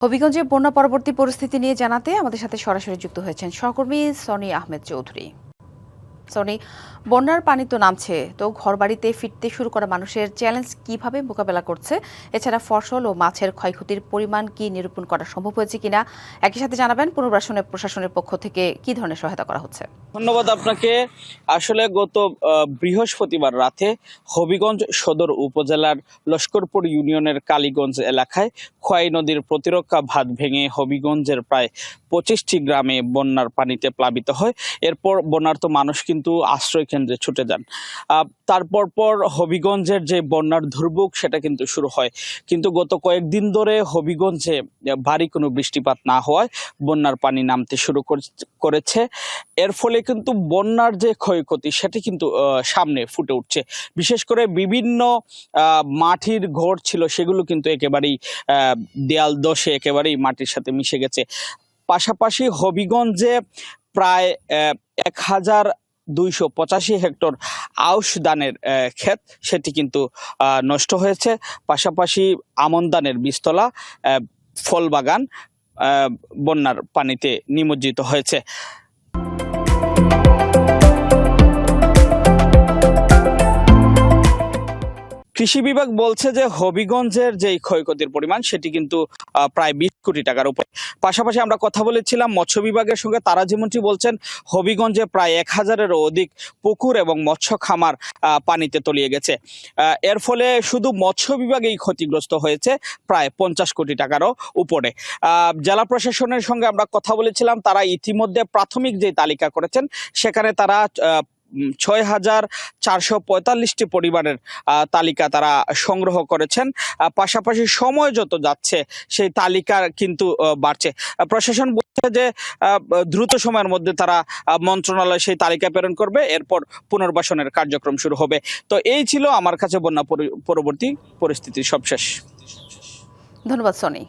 হবিগঞ্জে বন্যা পরবর্তী পরিস্থিতি নিয়ে জানাতে আমাদের সাথে সরাসরি যুক্ত হয়েছেন সহকর্মী সনি আহমেদ চৌধুরী। সনি, বন্যার পানি তো নামছে, তো ঘরবাড়িতে ফিরতে শুরু করা মানুষের চ্যালেঞ্জ কিভাবে মোকাবেলা করছে? এছাড়া ফসল ও মাছের ক্ষয়ক্ষতির পরিমাণ কি নিরূপণ করা সম্ভব হয়েছে কিনা? একই সাথে জানাবেন পুনর্বাসনে প্রশাসনের পক্ষ থেকে কি ধরনের সহায়তা করা হচ্ছে? ধন্যবাদ আপনাকে। আসলে গত বৃহস্পতিবার রাতে হবিগঞ্জ সদর উপজেলার লস্করপুর ইউনিয়নের কালীগঞ্জ এলাকায় খোয়াই নদীর প্রতিরক্ষা বাঁধ ভেঙে হবিগঞ্জের প্রায় 25টি গ্রামে বন্যার পানিতে প্লাবিত হয়। এরপর বন্যার্ত মানুষ কিন্তু আশ্রয় কেন্দ্রে ছুটে যান। তারপর হবিগঞ্জের যে বন্যার দুর্ভোগ সেটা কিন্তু শুরু হয়। কিন্তু গত কয়েকদিন ধরে হবিগঞ্জে ভারী কোনো বৃষ্টিপাত না হওয়ায় বন্যার পানি নামতে শুরু করেছে। এর ফলে কিন্তু বন্যার যে ক্ষয়ক্ষতি সেটি কিন্তু সামনে ফুটে উঠছে। বিশেষ করে বিভিন্ন মাটির ঘর ছিল, সেগুলো কিন্তু একেবারেই দেয়াল দশে একেবারেই মাটির সাথে মিশে গেছে। পাশাপাশি হবিগঞ্জে প্রায় 1285 হেক্টর আউশ ধানের ক্ষেত সেটি কিন্তু নষ্ট হয়েছে। পাশাপাশি আমন ধানের বীজতলা, ফল বাগান বন্যার পানিতে নিমজ্জিত হয়েছে। কৃষি বিভাগ বলছে যে হবিগঞ্জের যে ক্ষয়ক্ষতির পরিমাণ সেটি কিন্তু প্রায় 20 কোটি টাকার উপরে। পাশাপাশি আমরা কথা বলেছিলাম মৎস্য বিভাগের সঙ্গে, তারা যেমনটি বলছেন হবিগঞ্জে প্রায় 1000-এরও অধিক পুকুর এবং মৎস্য খামার পানিতে তলিয়ে গেছে। এর ফলে শুধু মৎস্য বিভাগেই ক্ষতিগ্রস্ত হয়েছে প্রায় 50 কোটি টাকারও উপরে। জেলা প্রশাসনের সঙ্গে আমরা কথা বলেছিলাম, তারা ইতিমধ্যে প্রাথমিক যে তালিকা করেছেন সেখানে তারা 6445টি পরিবারের তালিকা তারা সংগ্রহ করেছেন। পাশাপাশি সময় যত যাচ্ছে সেই তালিকা কিন্তু বাড়ছে। প্রশাসন বলছে যে দ্রুত সময়ের মধ্যে তারা মন্ত্রণালয় সেই তালিকা প্রেরণ করবে, এরপর পুনর্বাসনের কার্যক্রম শুরু হবে। তো এই ছিল আমার কাছে বন্যা পরবর্তী পরিস্থিতির সবশেষ। ধন্যবাদ সনি।